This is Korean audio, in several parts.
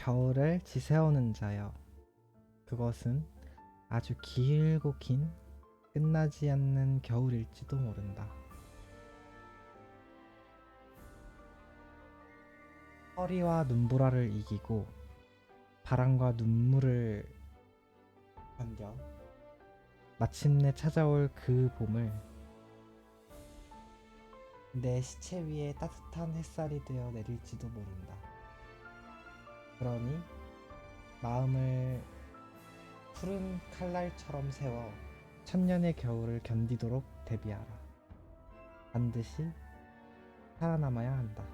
겨울을 지새우는 자여. 그것은 아주 길고 긴 끝나지 않는 겨울일지도 모른다. 허리와 눈보라를 이기고 바람과 눈물을 견뎌 마침내 찾아올 그 봄을 내 시체 위에 따뜻한 햇살이 되어 내릴지도 모른다. 그러니 마음을 푸른 칼날처럼 세워 천년의 겨울을 견디도록 대비하라. 반드시 살아남아야 한다.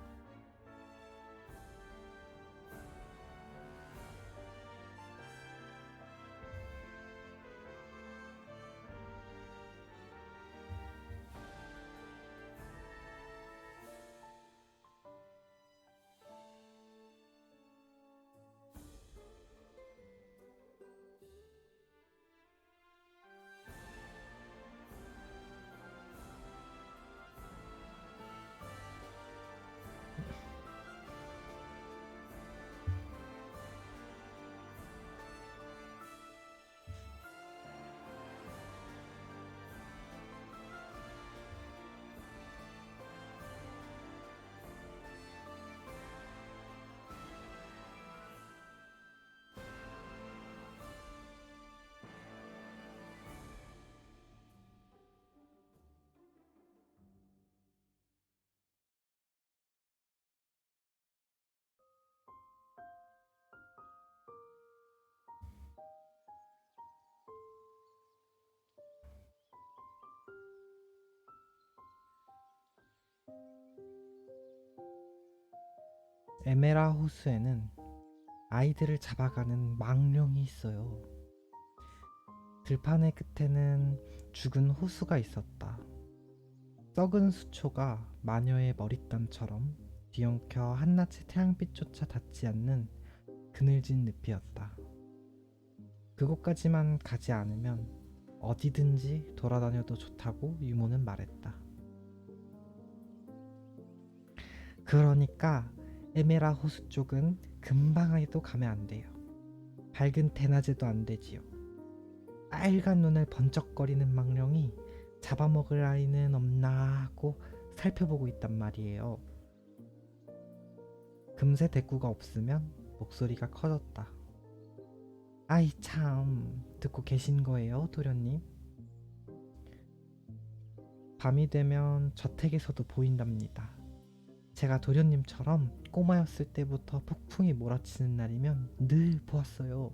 에메라 호수에는 아이들을 잡아가는 망령이 있어요. 들판의 끝에는 죽은 호수가 있었다. 썩은 수초가 마녀의 머리땀처럼 뒤엉켜 한낮의 태양빛조차 닿지 않는 그늘진 늪이었다. 그곳까지만 가지 않으면 어디든지 돌아다녀도 좋다고 유모는 말했다. 그러니까 에메라 호수 쪽은 금방에도 가면 안 돼요. 밝은 대낮에도 안 되지요. 빨간 눈을 번쩍거리는 망령이 잡아먹을 아이는 없나 하고 살펴보고 있단 말이에요. 금세 대꾸가 없으면 목소리가 커졌다. 아이 참, 듣고 계신 거예요, 도련님? 밤이 되면 저택에서도 보인답니다. 제가 도련님처럼 꼬마였을 때부터 폭풍이 몰아치는 날이면 늘 보았어요.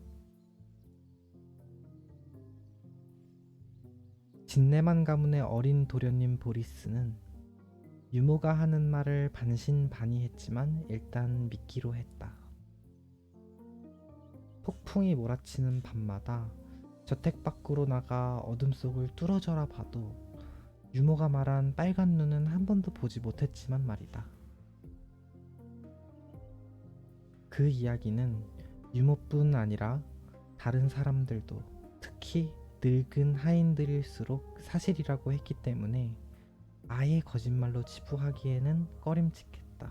진내만 가문의 어린 도련님 보리스는 유모가 하는 말을 반신반의했지만 일단 믿기로 했다. 폭풍이 몰아치는 밤마다 저택 밖으로 나가 어둠 속을 뚫어져라 봐도 유모가 말한 빨간 눈은 한 번도 보지 못했지만 말이다. 그 이야기는 유모뿐 아니라 다른 사람들도 특히 늙은 하인들일수록 사실이라고 했기 때문에 아예 거짓말로 치부하기에는 꺼림칙했다.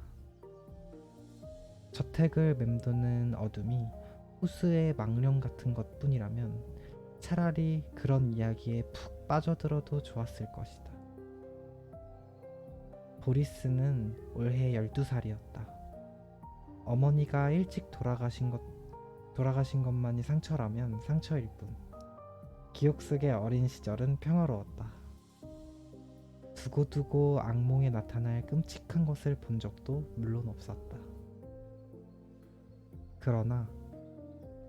저택을 맴도는 어둠이 호수의 망령 같은 것뿐이라면 차라리 그런 이야기에 푹 빠져들어도 좋았을 것이다. 보리스는 올해 12살이었다. 어머니가 일찍 돌아가신 것만이 상처라면 상처일 뿐. 기억 속의 어린 시절은 평화로웠다. 두고두고 악몽에 나타날 끔찍한 것을 본 적도 물론 없었다. 그러나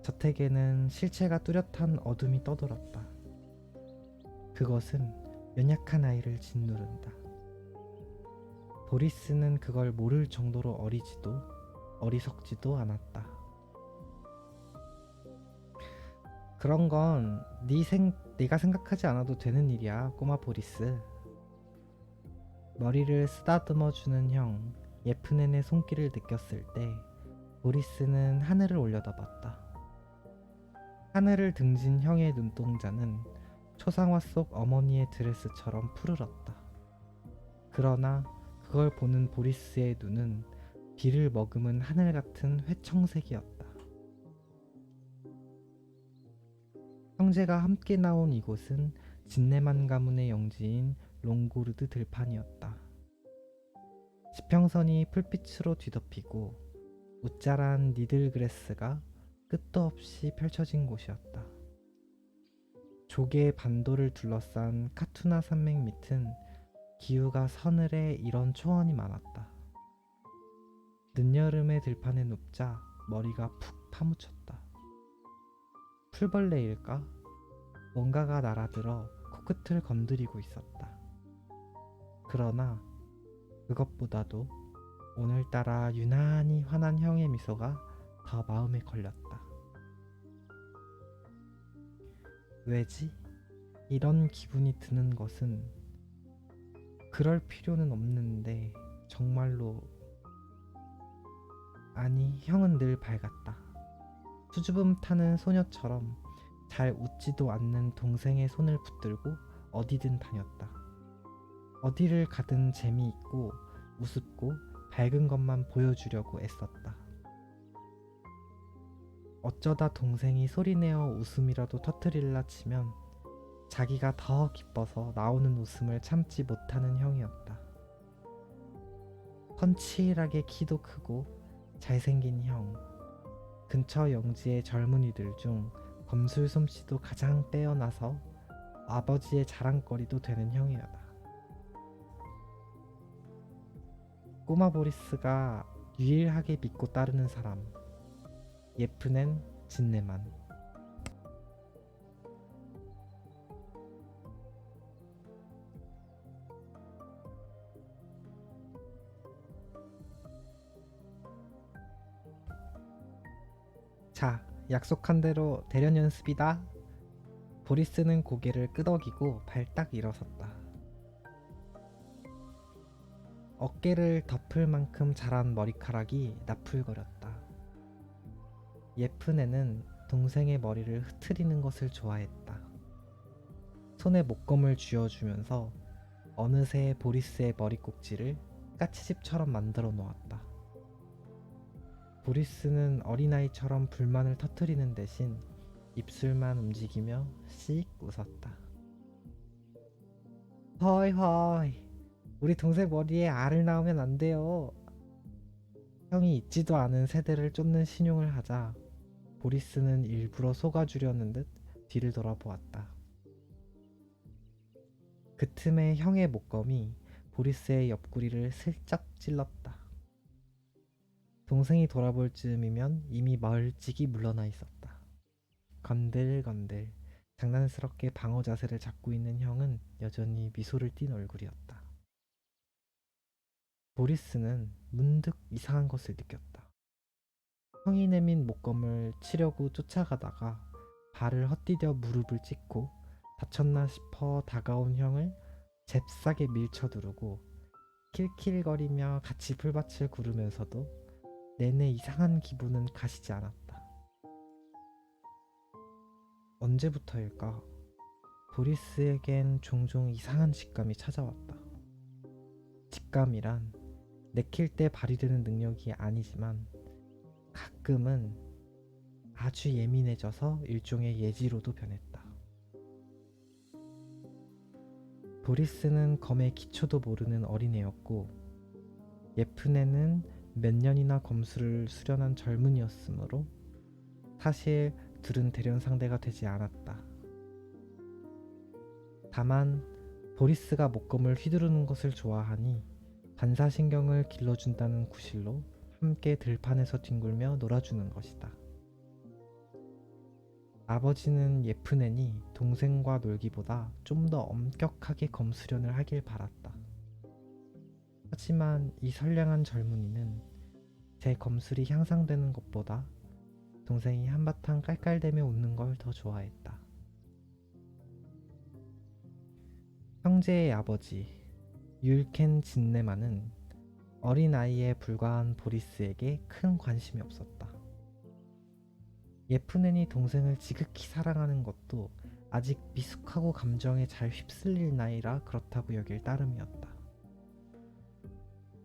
저택에는 실체가 뚜렷한 어둠이 떠돌았다. 그것은 연약한 아이를 짓누른다. 보리스는 그걸 모를 정도로 어리석지도 않았다. 그런 건 네가 생각하지 않아도 되는 일이야, 꼬마 보리스. 머리를 쓰다듬어 주는 형 예프넨의 손길을 느꼈을 때 보리스는 하늘을 올려다봤다. 하늘을 등진 형의 눈동자는 초상화 속 어머니의 드레스처럼 푸르렀다. 그러나 그걸 보는 보리스의 눈은 비를 머금은 하늘 같은 회청색이었다. 형제가 함께 나온 이곳은 진네만 가문의 영지인 롱고르드 들판이었다. 지평선이 풀빛으로 뒤덮이고 웃자란 니들그래스가 끝도 없이 펼쳐진 곳이었다. 조개 반도를 둘러싼 카투나 산맥 밑은 기후가 서늘해 이런 초원이 많았다. 늦여름의 들판에 눕자 머리가 푹 파묻혔다. 풀벌레일까? 뭔가가 날아들어 코끝을 건드리고 있었다. 그러나 그것보다도 오늘따라 유난히 환한 형의 미소가 더 마음에 걸렸다. 왜지? 이런 기분이 드는 것은 그럴 필요는 없는데 정말로. 아니, 형은 늘 밝았다. 수줍음 타는 소녀처럼 잘 웃지도 않는 동생의 손을 붙들고 어디든 다녔다. 어디를 가든 재미있고 우습고 밝은 것만 보여주려고 애썼다. 어쩌다 동생이 소리내어 웃음이라도 터뜨릴라 치면 자기가 더 기뻐서 나오는 웃음을 참지 못하는 형이었다. 훤칠하게 키도 크고 잘생긴 형. 근처 영지의 젊은이들 중 검술 솜씨도 가장 빼어나서 아버지의 자랑거리도 되는 형이었다. 꼬마 보리스가 유일하게 믿고 따르는 사람. 예쁜 앤 진네만. 자, 약속한 대로 대련 연습이다. 보리스는 고개를 끄덕이고 발딱 일어섰다. 어깨를 덮을 만큼 자란 머리카락이 나풀거렸다. 예쁜 애는 동생의 머리를 흐트리는 것을 좋아했다. 손에 목검을 쥐어주면서 어느새 보리스의 머리꼭지를 까치집처럼 만들어 놓았다. 보리스는 어린아이처럼 불만을 터뜨리는 대신 입술만 움직이며 씩 웃었다. 허이 허이, 우리 동생 머리에 알을 낳으면 안 돼요. 형이 있지도 않은 세대를 쫓는 신용을 하자 보리스는 일부러 속아주려는 듯 뒤를 돌아보았다. 그 틈에 형의 목검이 보리스의 옆구리를 슬쩍 찔렀다. 동생이 돌아볼 즈음이면 이미 멀찍이 물러나 있었다. 건들건들 장난스럽게 방어 자세를 잡고 있는 형은 여전히 미소를 띤 얼굴이었다. 보리스는 문득 이상한 것을 느꼈다. 형이 내민 목검을 치려고 쫓아가다가 발을 헛디뎌 무릎을 찢고 다쳤나 싶어 다가온 형을 잽싸게 밀쳐두르고 킬킬거리며 같이 풀밭을 구르면서도 내내 이상한 기분은 가시지 않았다. 언제부터일까? 보리스에겐 종종 이상한 직감이 찾아왔다. 직감이란 내킬 때 발휘되는 능력이 아니지만 가끔은 아주 예민해져서 일종의 예지로도 변했다. 보리스는 검의 기초도 모르는 어린애였고 예쁜 애는 몇 년이나 검술을 수련한 젊은이였으므로 사실 둘은 대련 상대가 되지 않았다. 다만 보리스가 목검을 휘두르는 것을 좋아하니 반사신경을 길러준다는 구실로 함께 들판에서 뒹굴며 놀아주는 것이다. 아버지는 예쁜 애니 동생과 놀기보다 좀 더 엄격하게 검수련을 하길 바랐다. 하지만 이 선량한 젊은이는 제 검술이 향상되는 것보다 동생이 한바탕 깔깔대며 웃는 걸 더 좋아했다. 형제의 아버지 율켄 진네만은 어린아이에 불과한 보리스에게 큰 관심이 없었다. 예쁜 애니 동생을 지극히 사랑하는 것도 아직 미숙하고 감정에 잘 휩쓸릴 나이라 그렇다고 여길 따름이었다.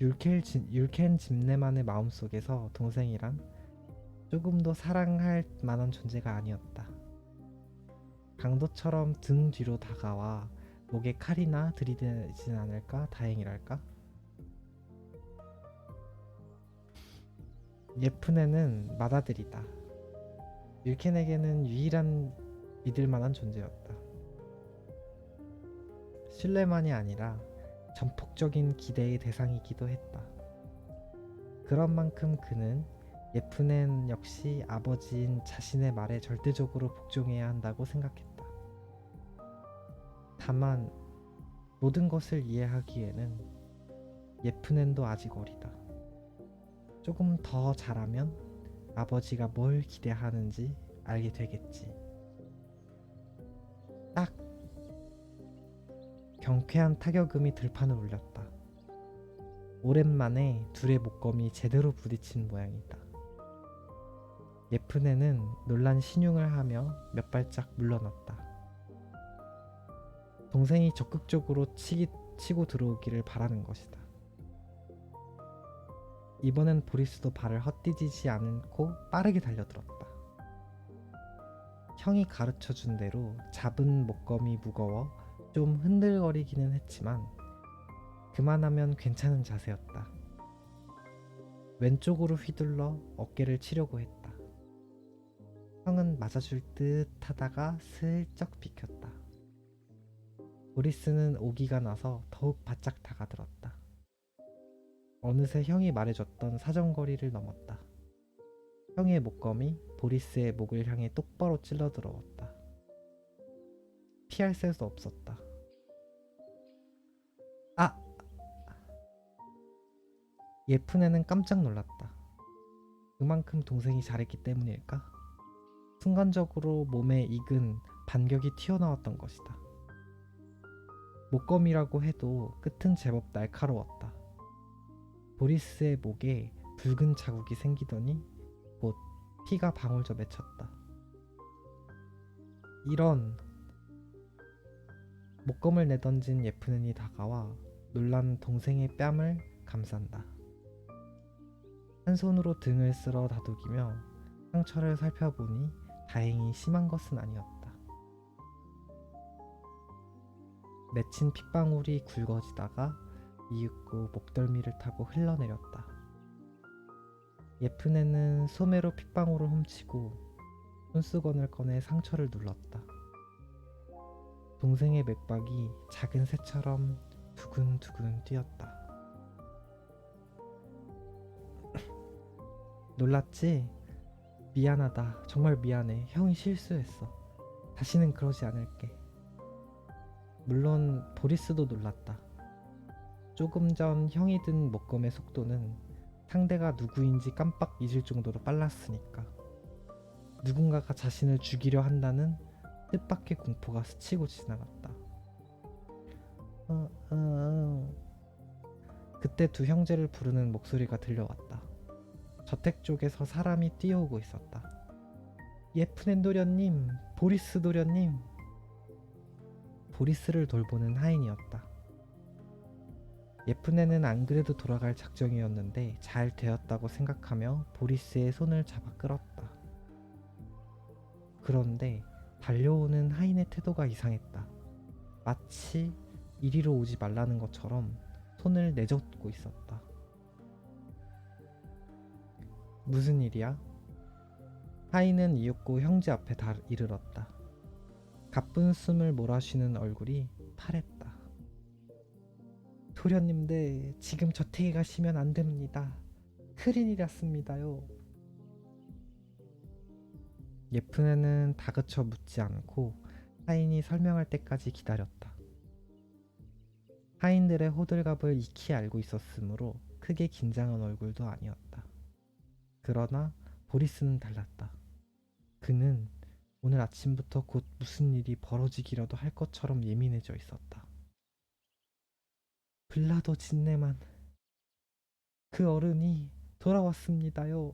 율켄 진네만의 마음속에서 동생이란 조금도 사랑할 만한 존재가 아니었다. 강도처럼 등 뒤로 다가와 목에 칼이나 들이대진 않을까 다행이랄까. 예쁜 애는 맏아들이다. 윌켄에게는 유일한 믿을 만한 존재였다. 신뢰만이 아니라 전폭적인 기대의 대상이기도 했다. 그런 만큼 그는 예쁜 애 역시 아버지인 자신의 말에 절대적으로 복종해야 한다고 생각했다. 다만 모든 것을 이해하기에는 예쁜 앤도 아직 어리다. 조금 더 자라면 아버지가 뭘 기대하는지 알게 되겠지. 딱! 경쾌한 타격음이 들판을 울렸다. 오랜만에 둘의 목검이 제대로 부딪힌 모양이다. 예쁜 애는 놀란 신용을 하며 몇 발짝 물러났다. 동생이 적극적으로 치고 들어오기를 바라는 것이다. 이번엔 보리스도 발을 헛디디지 않고 빠르게 달려들었다. 형이 가르쳐준 대로 잡은 목검이 무거워 좀 흔들거리기는 했지만 그만하면 괜찮은 자세였다. 왼쪽으로 휘둘러 어깨를 치려고 했다. 형은 맞아줄 듯 하다가 슬쩍 비켰다. 보리스는 오기가 나서 더욱 바짝 다가들었다. 어느새 형이 말해줬던 사정거리를 넘었다. 형의 목검이 보리스의 목을 향해 똑바로 찔러 들어왔다. 피할 새도 없었다. 아! 예쁜 애는 깜짝 놀랐다. 그만큼 동생이 잘했기 때문일까? 순간적으로 몸에 익은 반격이 튀어나왔던 것이다. 목검이라고 해도 끝은 제법 날카로웠다. 보리스의 목에 붉은 자국이 생기더니 곧 피가 방울져 맺혔다. 이런! 목검을 내던진 예쁜 애이 다가와 놀란 동생의 뺨을 감싼다. 한 손으로 등을 쓸어 다독이며 상처를 살펴보니 다행히 심한 것은 아니었다. 맺힌 핏방울이 굵어지다가 이윽고 목덜미를 타고 흘러내렸다. 예쁜 애는 소매로 핏방울을 훔치고 손수건을 꺼내 상처를 눌렀다. 동생의 맥박이 작은 새처럼 두근두근 뛰었다. 놀랐지? 미안하다. 정말 미안해. 형이 실수했어. 다시는 그러지 않을게. 물론 보리스도 놀랐다. 조금 전 형이 든 목검의 속도는 상대가 누구인지 깜빡 잊을 정도로 빨랐으니까. 누군가가 자신을 죽이려 한다는 뜻밖의 공포가 스치고 지나갔다. 그때 두 형제를 부르는 목소리가 들려왔다. 저택 쪽에서 사람이 뛰어오고 있었다. 예쁜 앤 도련님, 보리스 도련님. 보리스를 돌보는 하인이었다. 예쁜 애는 안 그래도 돌아갈 작정이었는데 잘 되었다고 생각하며 보리스의 손을 잡아 끌었다. 그런데 달려오는 하인의 태도가 이상했다. 마치 이리로 오지 말라는 것처럼 손을 내젓고 있었다. 무슨 일이야? 하인은 이윽고 형제 앞에 이르렀다. 가쁜 숨을 몰아쉬는 얼굴이 파랬다. 도련님들, 지금 저택에 가시면 안 됩니다. 큰일이 났습니다요. 예쁜 애는 다그쳐 묻지 않고 하인이 설명할 때까지 기다렸다. 하인들의 호들갑을 익히 알고 있었으므로 크게 긴장한 얼굴도 아니었다. 그러나 보리스는 달랐다. 그는 오늘 아침부터 곧 무슨 일이 벌어지기라도 할 것처럼 예민해져 있었다. 블라더 진네만, 그 어른이 돌아왔습니다요.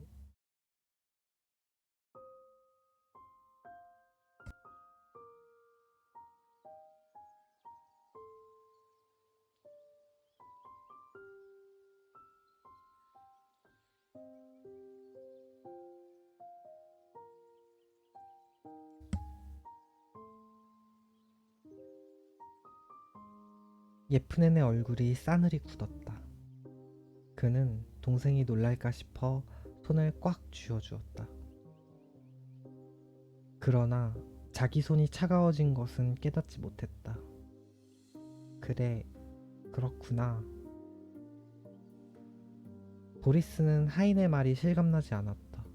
예쁜 애의 얼굴이 싸늘히 굳었다. 그는 동생이 놀랄까 싶어 손을 꽉 쥐어주었다. 그러나 자기 손이 차가워진 것은 깨닫지 못했다. 그래, 그렇구나. 보리스는 하인의 말이 실감나지 않았다.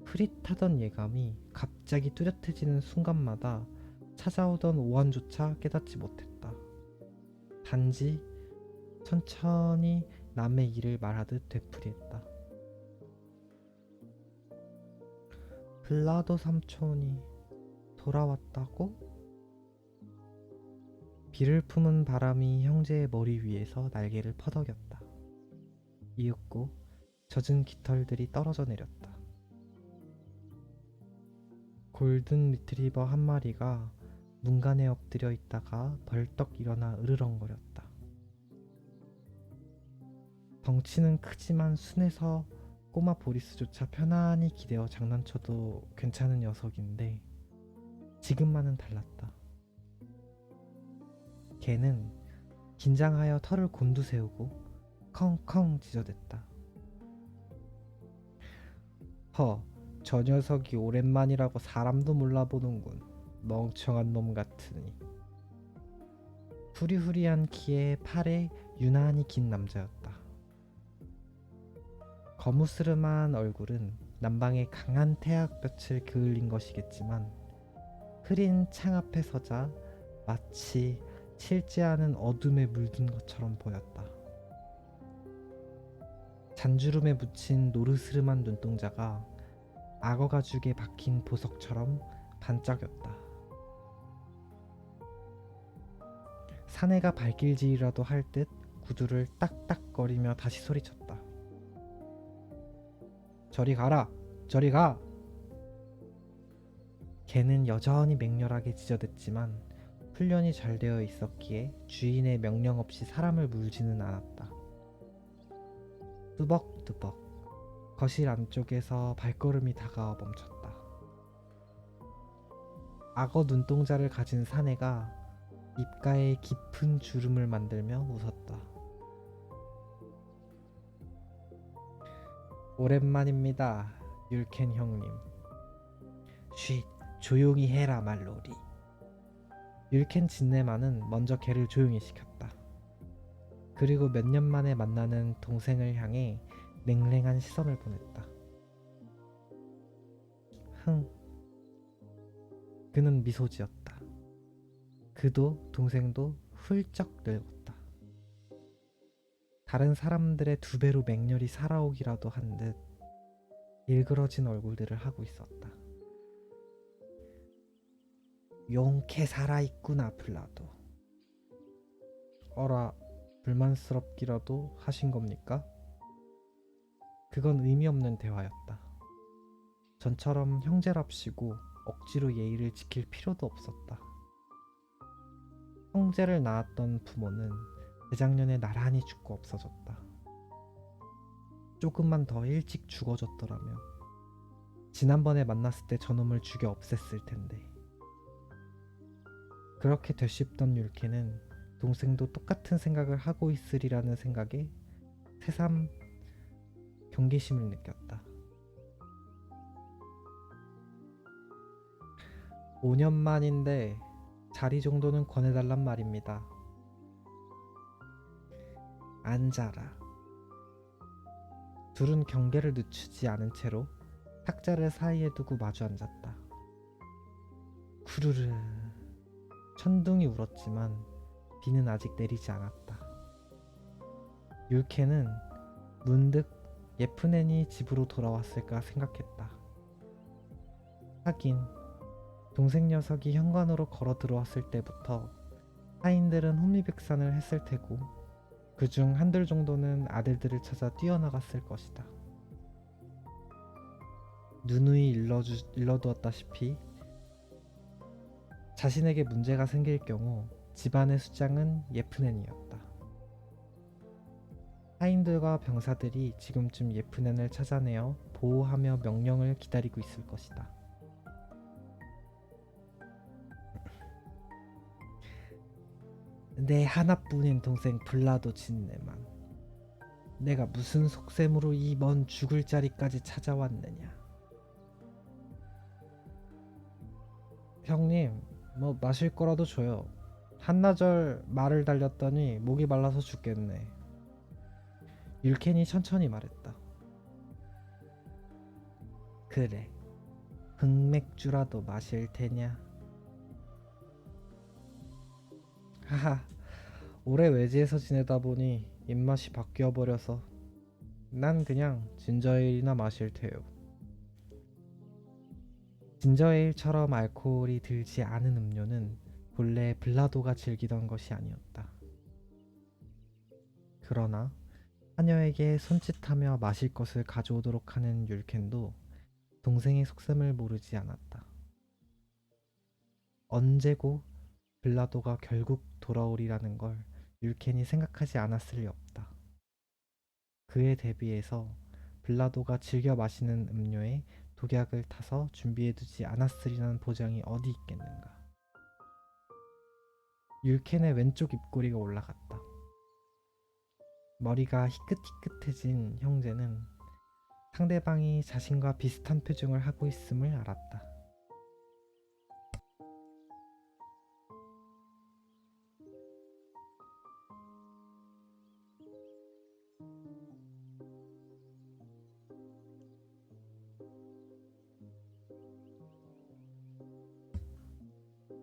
흐릿하던 예감이 갑자기 뚜렷해지는 순간마다 찾아오던 오한조차 깨닫지 못했다. 단지 천천히 남의 일을 말하듯 되풀이했다. 블라도 삼촌이 돌아왔다고? 비를 품은 바람이 형제의 머리 위에서 날개를 퍼덕였다. 이윽고 젖은 깃털들이 떨어져 내렸다. 골든 리트리버 한 마리가 문간에 엎드려 있다가 벌떡 일어나 으르렁거렸다. 덩치는 크지만 순해서 꼬마 보리스조차 편안히 기대어 장난쳐도 괜찮은 녀석인데 지금만은 달랐다. 걔는 긴장하여 털을 곤두세우고 컹컹 짖어댔다. 저 녀석이 오랜만이라고 사람도 몰라보는군. 멍청한 놈 같으니. 후리후리한 키에 팔에 유난히 긴 남자였다. 거무스름한 얼굴은 남방의 강한 태양볕을 그을린 것이겠지만 흐린 창 앞에 서자 마치 실지 않은 어둠에 물든 것처럼 보였다. 잔주름에 묻힌 노르스름한 눈동자가 악어 가죽에 박힌 보석처럼 반짝였다. 사내가 발길질이라도 할 듯 구두를 딱딱거리며 다시 소리쳤다. 저리 가라! 저리 가! 걔는 여전히 맹렬하게 짖어댔지만 훈련이 잘 되어 있었기에 주인의 명령 없이 사람을 물지는 않았다. 뚜벅뚜벅 거실 안쪽에서 발걸음이 다가와 멈췄다. 악어 눈동자를 가진 사내가 입가에 깊은 주름을 만들며 웃었다. 오랜만입니다, 율켄 형님. 쉿, 조용히 해라 말로리. 율켄 진네마는 먼저 걔를 조용히 시켰다. 그리고 몇 년 만에 만나는 동생을 향해 냉랭한 시선을 보냈다. 흥. 그는 미소 지었다. 그도 동생도 훌쩍 늙었다. 다른 사람들의 2배로 맹렬히 살아오기라도 한 듯 일그러진 얼굴들을 하고 있었다. 용케 살아있구나 블라도. 어라, 불만스럽기라도 하신 겁니까? 그건 의미 없는 대화였다. 전처럼 형제랍시고 억지로 예의를 지킬 필요도 없었다. 형제를 낳았던 부모는 재작년에 나란히 죽고 없어졌다. 조금만 더 일찍 죽어줬더라면 지난번에 만났을 때 저놈을 죽여 없앴을 텐데. 그렇게 되씹던 율케는 동생도 똑같은 생각을 하고 있으리라는 생각에 새삼 경계심을 느꼈다. 5년 만인데 자리 정도는 권해달란 말입니다. 앉아라. 둘은 경계를 늦추지 않은 채로 탁자를 사이에 두고 마주 앉았다. 구르르. 천둥이 울었지만 비는 아직 내리지 않았다. 율케는 문득 예쁜 애니 집으로 돌아왔을까 생각했다. 하긴 동생 녀석이 현관으로 걸어 들어왔을 때부터 하인들은 혼미백산을 했을 테고 그중 한둘 정도는 아들들을 찾아 뛰어나갔을 것이다. 누누이 일러두었다시피 자신에게 문제가 생길 경우 집안의 수장은 예프넨이었다. 하인들과 병사들이 지금쯤 예프넨을 찾아내어 보호하며 명령을 기다리고 있을 것이다. 내 하나뿐인 동생 블라도 진네만 내가 무슨 속셈으로 이 먼 죽을 자리까지 찾아왔느냐. 형님, 뭐 마실 거라도 줘요. 한나절 말을 달렸더니 목이 말라서 죽겠네. 율켄이 천천히 말했다. 그래, 흑맥주라도 마실 테냐. 하하, 오래 외지에서 지내다 보니 입맛이 바뀌어 버려서 난 그냥 진저에일이나 마실 테요. 진저에일처럼 알코올이 들지 않은 음료는 본래 블라도가 즐기던 것이 아니었다. 그러나 하녀에게 손짓하며 마실 것을 가져오도록 하는 율켄도 동생의 속셈을 모르지 않았다. 언제고 블라도가 결국 돌아오리라는 걸 율켄이 생각하지 않았을 리 없다. 그에 대비해서 블라도가 즐겨 마시는 음료에 독약을 타서 준비해두지 않았으리라는 보장이 어디 있겠는가. 율켄의 왼쪽 입꼬리가 올라갔다. 머리가 희끗희끗해진 형제는 상대방이 자신과 비슷한 표정을 하고 있음을 알았다.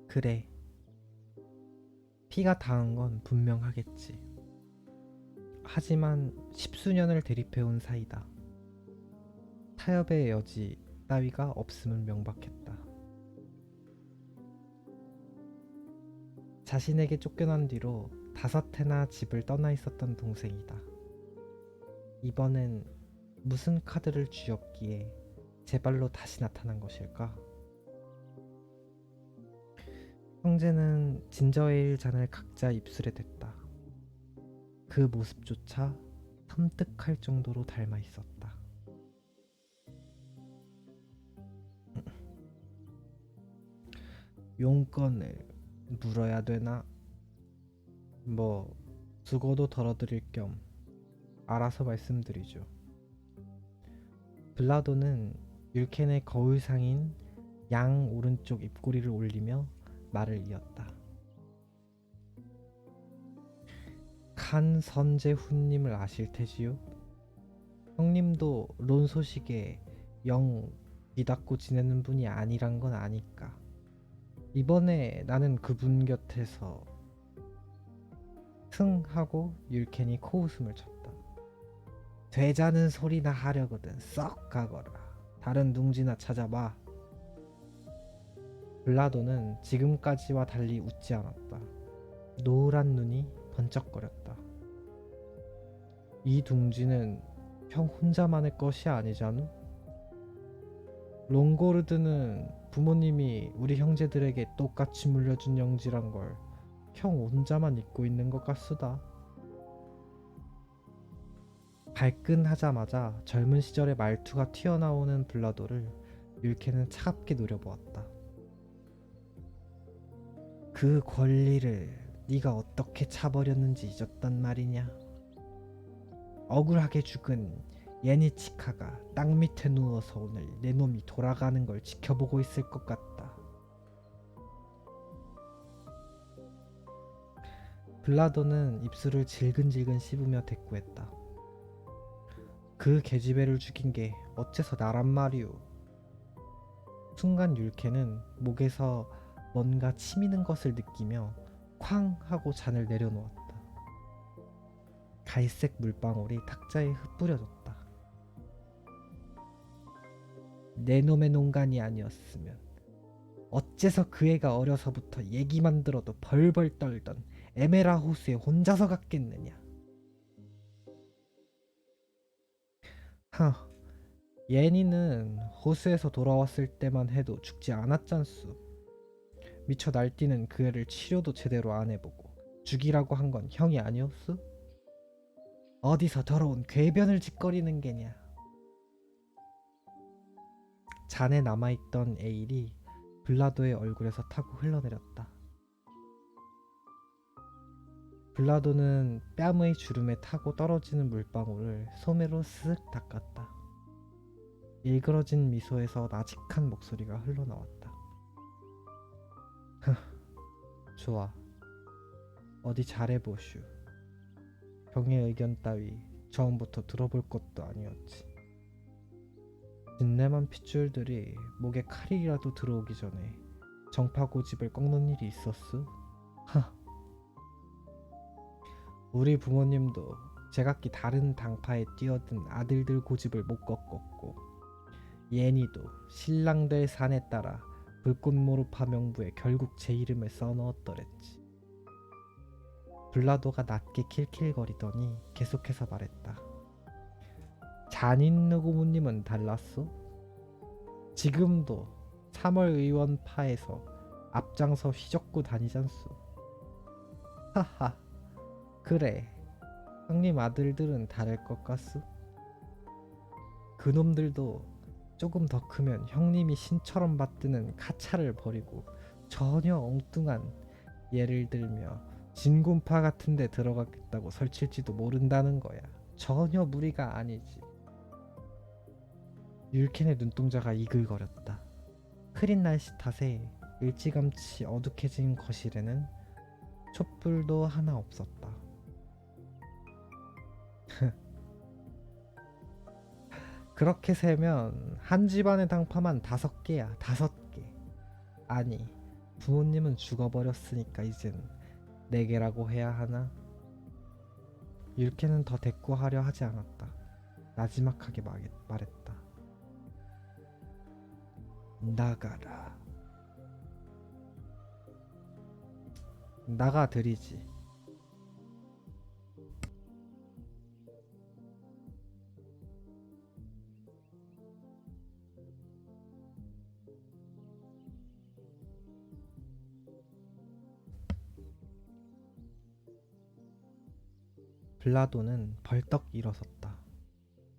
그래, 피가 닿은 건 분명하겠지. 하지만 십수년을 대립해온 사이다. 타협의 여지 따위가 없음은 명백했다. 자신에게 쫓겨난 뒤로 5해나 집을 떠나 있었던 동생이다. 이번엔 무슨 카드를 쥐었기에 제 발로 다시 나타난 것일까? 형제는 진저에일 잔을 각자 입술에 댔다. 그 모습조차 섬뜩할 정도로 닮아 있었다. 용건을 물어야 되나? 뭐 수고도 덜어드릴 겸 알아서 말씀드리죠. 블라도는 율켄의 거울상인 양 오른쪽 입꼬리를 올리며 말을 이었다. 칸 선제훈님을 아실 테지요? 형님도 론 소식에 영 이닫고 지내는 분이 아니란 건 아니까. 이번에 나는 그분 곁에서 흥 하고 율켄이 코웃음을 쳤다. 되자는 소리나 하려거든 썩 가거라. 다른 둥지나 찾아봐. 블라도는 지금까지와 달리 웃지 않았다. 노란 눈이 번쩍거렸다. 이 둥지는 형 혼자만의 것이 아니잖아. 롱고르드는 부모님이 우리 형제들에게 똑같이 물려준 영지란 걸 형 혼자만 잊고 있는 것 같수다. 발끈하자마자 젊은 시절의 말투가 튀어나오는 블라도를 율켄은 차갑게 노려보았다. 그 권리를 네가 어떻게 차버렸는지 잊었단 말이냐. 억울하게 죽은 예니치카가 땅 밑에 누워서 오늘 내 놈이 돌아가는 걸 지켜보고 있을 것 같다. 블라도는 입술을 질근질근 씹으며 대꾸했다. 그 계집애를 죽인 게 어째서 나란 말이오. 순간 율케는 목에서 뭔가 치미는 것을 느끼며 쾅 하고 잔을 내려놓았다. 갈색 물방울이 탁자에 흩뿌려졌다. 내 놈의 농간이 아니었으면 어째서 그 애가 어려서부터 얘기만 들어도 벌벌 떨던 에메라 호수에 혼자서 갔겠느냐. 예니는 호수에서 돌아왔을 때만 해도 죽지 않았잖수. 미쳐 날뛰는 그 애를 치료도 제대로 안 해보고 죽이라고 한 건 형이 아니었수? 어디서 더러운 궤변을 짓거리는 게냐. 잔에 남아있던 에일이 블라도의 얼굴에서 타고 흘러내렸다. 블라도는 뺨의 주름에 타고 떨어지는 물방울을 소매로 쓱 닦았다. 일그러진 미소에서 나직한 목소리가 흘러나왔다. 좋아. 어디 잘해보슈. 경의 의견 따위 처음부터 들어볼 것도 아니었지. 진내만 핏줄들이 목에 칼이라도 들어오기 전에 정파 고집을 꺾는 일이 있었수? 우리 부모님도 제각기 다른 당파에 뛰어든 아들들 고집을 못 꺾었고 예니도 신랑 될 산에 따라 불꽃모루 파명부에 결국 제 이름을 써넣었더랬지. 블라도가 낮게 킬킬거리더니 계속해서 말했다. 잔인 고모님은 달랐소? 지금도 3월 의원파에서 앞장서 휘젓고 다니잖소. 하하. 그래. 형님 아들들은 다를 것 같소? 그놈들도 조금 더 크면 형님이 신처럼 받드는 카차를 버리고 전혀 엉뚱한, 예를 들며 진군파 같은 데 들어가겠다고 설칠지도 모른다는 거야. 전혀 무리가 아니지. 율켄의 눈동자가 이글거렸다. 흐린 날씨 탓에 일찌감치 어둑해진 거실에는 촛불도 하나 없었다. 그렇게 세면 한 집안의 당파만 5개야. 5개. 아니, 부모님은 죽어버렸으니까 이젠 4개라고 해야 하나? 율케는 더 대꾸하려 하지 않았다. 나지막하게 말했다. 나가라. 나가드리지. 블라도는 벌떡 일어섰다.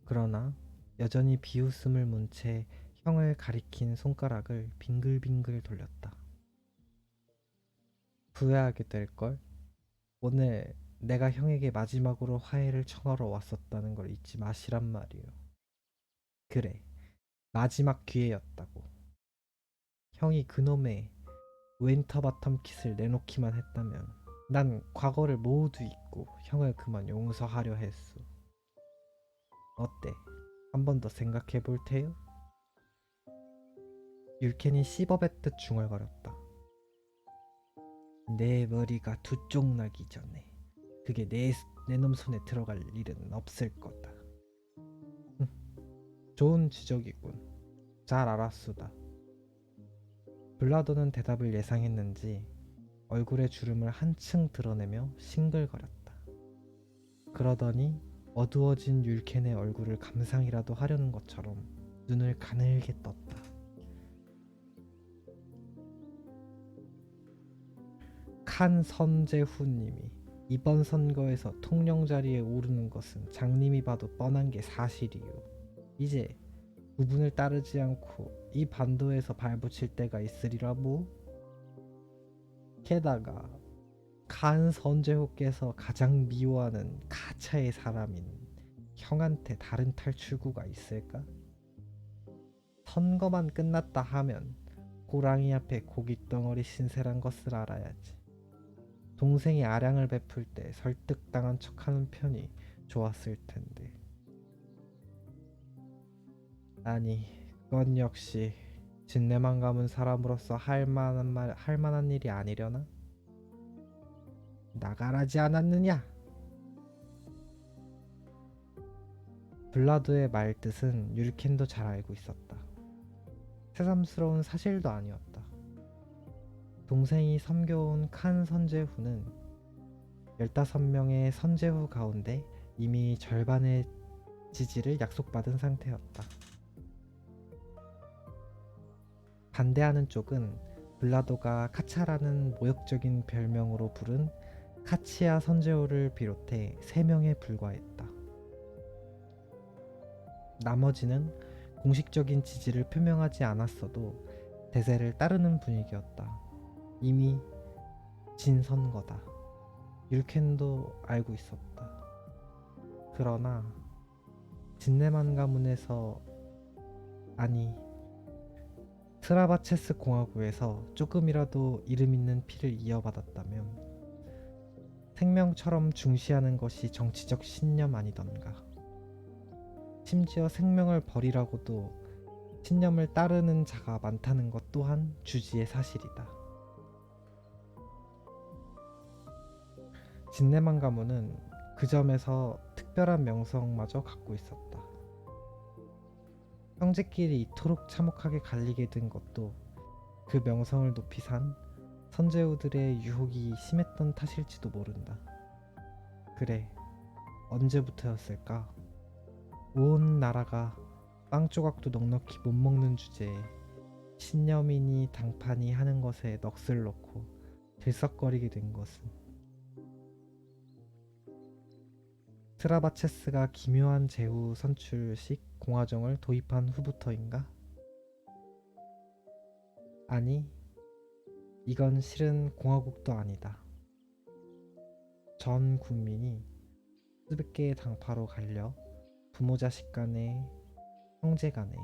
그러나 여전히 비웃음을 문 채 형을 가리킨 손가락을 빙글빙글 돌렸다. 후회하게 될걸? 오늘 내가 형에게 마지막으로 화해를 청하러 왔었다는 걸 잊지 마시란 말이오. 그래, 마지막 기회였다고. 형이 그놈의 윈터바텀 킷을 내놓기만 했다면 난 과거를 모두 잊고 형을 그만 용서하려 했소. 어때? 한 번 더 생각해 볼 테요? 율켄이 씹어뱉듯 중얼거렸다. 내 머리가 두 쪽 나기 전에 그게 내놈 손에 들어갈 일은 없을 거다. 좋은 지적이군. 잘 알았수다. 블라도는 대답을 예상했는지 얼굴의 주름을 한층 드러내며 싱글거렸다. 그러더니 어두워진 율켄의 얼굴을 감상이라도 하려는 것처럼 눈을 가늘게 떴다. 칸 선제후님이 이번 선거에서 통령 자리에 오르는 것은 장님이 봐도 뻔한 게 사실이요. 이제 부분을 따르지 않고 이 반도에서 발붙일 때가 있으리라 뭐. 게다가 칸 선제후께서 가장 미워하는 가차의 사람인 형한테 다른 탈출구가 있을까? 선거만 끝났다 하면 호랑이 앞에 고깃덩어리 신세란 것을 알아야지. 동생이 아량을 베풀 때 설득당한 척하는 편이 좋았을 텐데. 아니, 그건 역시 진내만 감은 사람으로서 할 만한 일이 아니려나? 나가라지 않았느냐? 블라드의 말뜻은 율켄도 잘 알고 있었다. 새삼스러운 사실도 아니었다. 동생이 섬겨온 칸 선제후는 15명의 선제후 가운데 이미 절반의 지지를 약속받은 상태였다. 반대하는 쪽은 블라도가 카차라는 모욕적인 별명으로 부른 카치아 선제후를 비롯해 3명에 불과했다. 나머지는 공식적인 지지를 표명하지 않았어도 대세를 따르는 분위기였다. 이미 진 선거다. 율켄도 알고 있었다. 그러나 진네만 가문에서, 아니 트라바체스 공화국에서 조금이라도 이름 있는 피를 이어받았다면 생명처럼 중시하는 것이 정치적 신념 아니던가. 심지어 생명을 버리라고도 신념을 따르는 자가 많다는 것 또한 주지의 사실이다. 진네만 가문은 그 점에서 특별한 명성마저 갖고 있었다. 형제끼리 이토록 참혹하게 갈리게 된 것도 그 명성을 높이 산 선제후들의 유혹이 심했던 탓일지도 모른다. 그래, 언제부터였을까? 온 나라가 빵 조각도 넉넉히 못 먹는 주제에 신념이니 당파니 하는 것에 넋을 놓고 들썩거리게 된 것은 트라바체스가 기묘한 제후 선출식 공화정을 도입한 후부터인가? 아니, 이건 실은 공화국도 아니다. 전 국민이 수백 개의 당파로 갈려 부모 자식 간에, 형제 간에,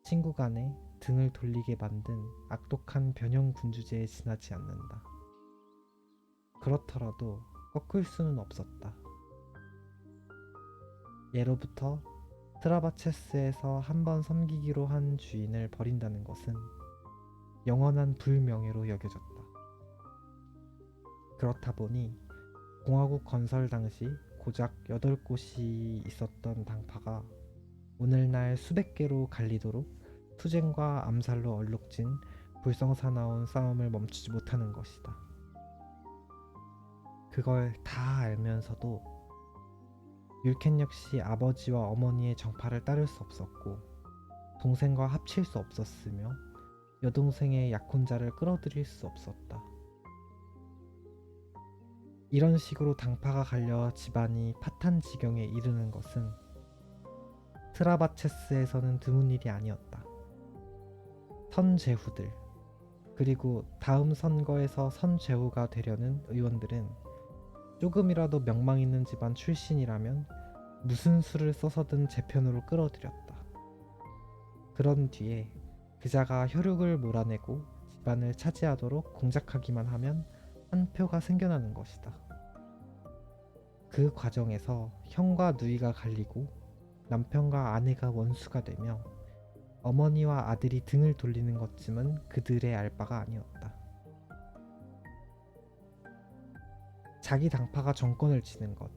친구 간에 등을 돌리게 만든 악독한 변형 군주제에 지나지 않는다. 그렇더라도 꺾을 수는 없었다. 예로부터 트라바체스에서 한 번 섬기기로 한 주인을 버린다는 것은 영원한 불명예로 여겨졌다. 그렇다 보니 공화국 건설 당시 고작 8곳이 있었던 당파가 오늘날 수백 개로 갈리도록 투쟁과 암살로 얼룩진 불성사나운 싸움을 멈추지 못하는 것이다. 그걸 다 알면서도 율켄 역시 아버지와 어머니의 정파를 따를 수 없었고 동생과 합칠 수 없었으며 여동생의 약혼자를 끌어들일 수 없었다. 이런 식으로 당파가 갈려 집안이 파탄 지경에 이르는 것은 트라바체스에서는 드문 일이 아니었다. 선제후들, 그리고 다음 선거에서 선제후가 되려는 의원들은 조금이라도 명망 있는 집안 출신이라면 무슨 수를 써서든 재편으로 끌어들였다. 그런 뒤에 그자가 혈육을 몰아내고 집안을 차지하도록 공작하기만 하면 한 표가 생겨나는 것이다. 그 과정에서 형과 누이가 갈리고 남편과 아내가 원수가 되며 어머니와 아들이 등을 돌리는 것쯤은 그들의 알 바가 아니었다. 자기 당파가 정권을 쥐는 것,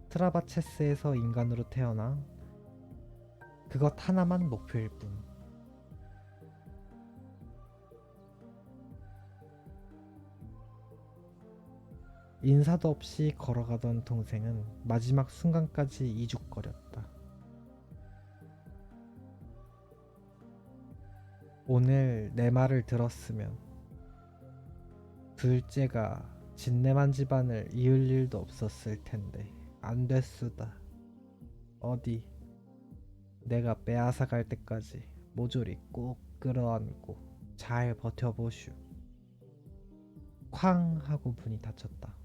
트라바체스에서 인간으로 태어나 그것 하나만 목표일 뿐. 인사도 없이 걸어가던 동생은 마지막 순간까지 이죽거렸다. 오늘 내 말을 들었으면 둘째가 진내만 집안을 이을 일도 없었을 텐데 안 됐수다. 어디 내가 빼앗아 갈 때까지 모조리 꼭 끌어안고 잘 버텨보슈. 쾅 하고 문이 닫혔다.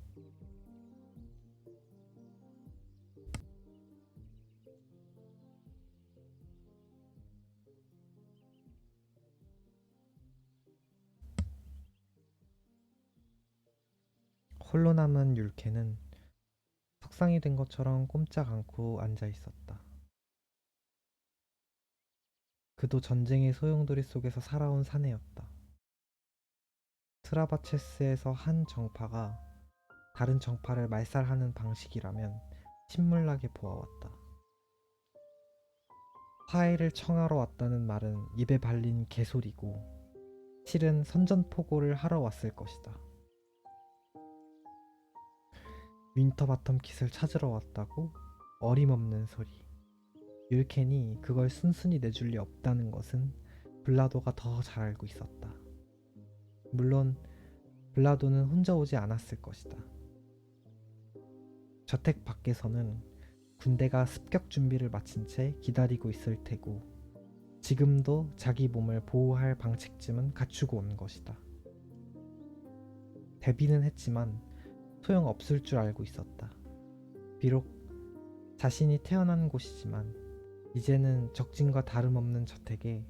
홀로 남은 율케는 석상이 된 것처럼 꼼짝 않고 앉아 있었다. 그도 전쟁의 소용돌이 속에서 살아온 사내였다. 트라바체스에서 한 정파가 다른 정파를 말살하는 방식이라면 신물나게 보아왔다. 화해를 청하러 왔다는 말은 입에 발린 개소리고 실은 선전포고를 하러 왔을 것이다. 윈터바텀 킷을 찾으러 왔다고? 어림없는 소리. 율켄이 그걸 순순히 내줄 리 없다는 것은 블라도가 더 잘 알고 있었다. 물론 블라도는 혼자 오지 않았을 것이다. 저택 밖에서는 군대가 습격 준비를 마친 채 기다리고 있을 테고 지금도 자기 몸을 보호할 방책쯤은 갖추고 온 것이다. 대비는 했지만 소용없을 줄 알고 있었다. 비록 자신이 태어난 곳이지만 이제는 적진과 다름없는 저택에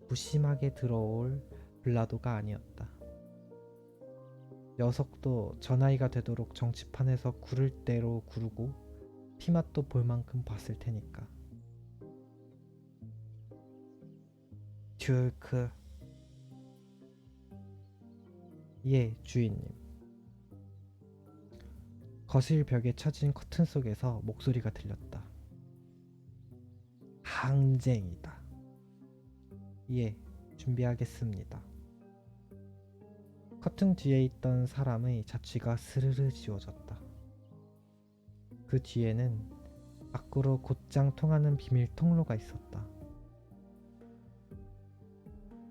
무심하게 들어올 블라도가 아니었다. 녀석도 저 나이가 되도록 정치판에서 구를 대로 구르고 피맛도 볼 만큼 봤을 테니까. 듀크. 예, 주인님. 거실 벽에 쳐진 커튼 속에서 목소리가 들렸다. 항쟁이다. 예, 준비하겠습니다. 커튼 뒤에 있던 사람의 자취가 스르르 지워졌다. 그 뒤에는 밖으로 곧장 통하는 비밀 통로가 있었다.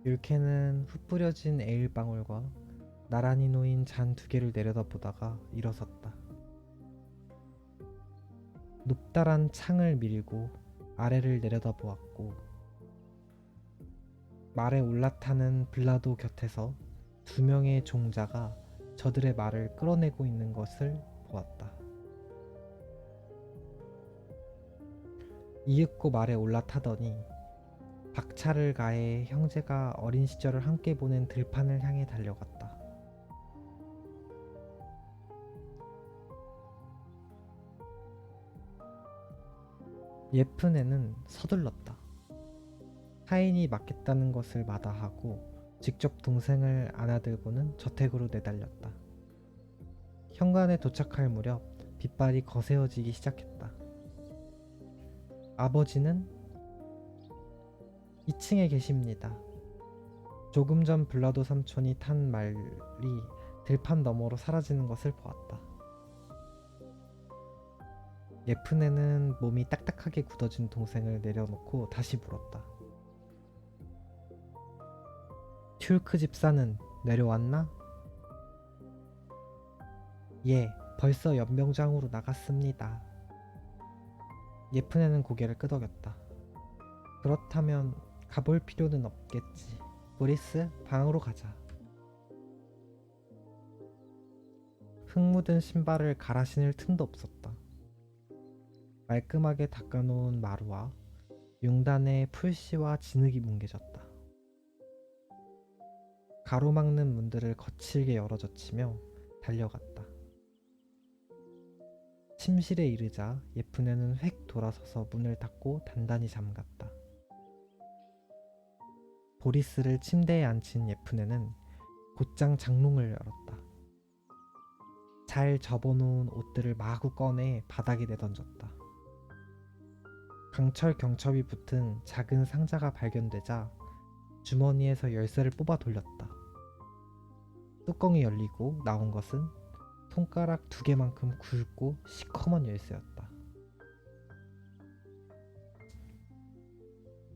율케는 흩뿌려진 에일방울과 나란히 놓인 잔 두 개를 내려다보다가 일어섰다. 높다란 창을 밀고 아래를 내려다보았고 말에 올라타는 블라도 곁에서 두 명의 종자가 저들의 말을 끌어내고 있는 것을 보았다. 이윽고 말에 올라타더니 박차를 가해 형제가 어린 시절을 함께 보낸 들판을 향해 달려갔다. 예쁜 애는 서둘렀다. 타인이 맞겠다는 것을 마다하고 직접 동생을 안아들고는 저택으로 내달렸다. 현관에 도착할 무렵 빗발이 거세어지기 시작했다. 아버지는 2층에 계십니다. 조금 전 블라도 삼촌이 탄 말이 들판 너머로 사라지는 것을 보았다. 예쁜 애는 몸이 딱딱하게 굳어진 동생을 내려놓고 다시 물었다. 튤크 집사는 내려왔나? 예, 벌써 연병장으로 나갔습니다. 예쁜 애는 고개를 끄덕였다. 그렇다면 가볼 필요는 없겠지. 보리스, 방으로 가자. 흙 묻은 신발을 갈아 신을 틈도 없었다. 말끔하게 닦아놓은 마루와 융단에 풀씨와 진흙이 뭉개졌다. 가로막는 문들을 거칠게 열어젖히며 달려갔다. 침실에 이르자 예쁜 애는 획 돌아서서 문을 닫고 단단히 잠갔다. 보리스를 침대에 앉힌 예쁜 애는 곧장 장롱을 열었다. 잘 접어놓은 옷들을 마구 꺼내 바닥에 내던졌다. 강철 경첩이 붙은 작은 상자가 발견되자 주머니에서 열쇠를 뽑아 돌렸다. 뚜껑이 열리고 나온 것은 손가락 2개만큼 굵고 시커먼 열쇠였다.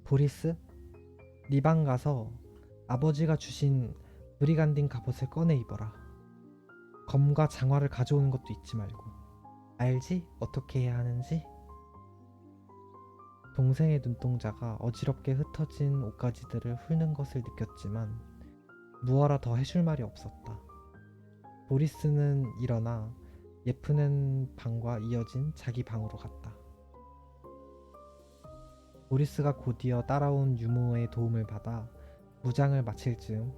보리스, 네 방 가서 아버지가 주신 브리간딘 갑옷을 꺼내 입어라. 검과 장화를 가져오는 것도 잊지 말고. 알지? 어떻게 해야 하는지? 동생의 눈동자가 어지럽게 흩어진 옷가지들을 훑는 것을 느꼈지만 무어라 더 해줄 말이 없었다. 보리스는 일어나 예쁜 애 방과 이어진 자기 방으로 갔다. 보리스가 곧이어 따라온 유모의 도움을 받아 무장을 마칠 즈음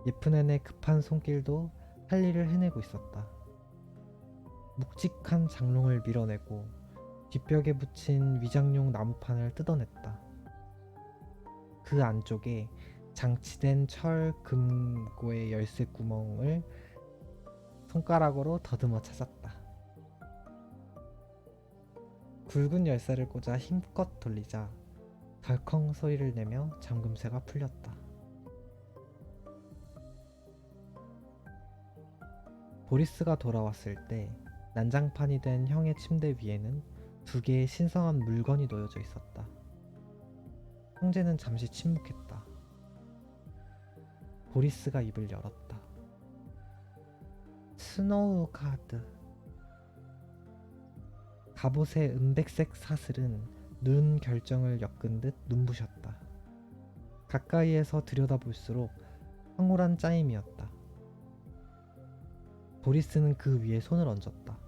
예쁜 애의 급한 손길도 할 일을 해내고 있었다. 묵직한 장롱을 밀어내고 뒷벽에 붙인 위장용 나무판을 뜯어냈다. 그 안쪽에 장치된 철 금고의 열쇠 구멍을 손가락으로 더듬어 찾았다. 굵은 열쇠를 꽂아 힘껏 돌리자 덜컹 소리를 내며 잠금쇠가 풀렸다. 보리스가 돌아왔을 때 난장판이 된 형의 침대 위에는 2개의 신성한 물건이 놓여져 있었다. 형제는 잠시 침묵했다. 보리스가 입을 열었다. 스노우 카드. 갑옷의 은백색 사슬은 눈 결정을 엮은 듯 눈부셨다. 가까이에서 들여다볼수록 황홀한 짜임이었다. 보리스는 그 위에 손을 얹었다.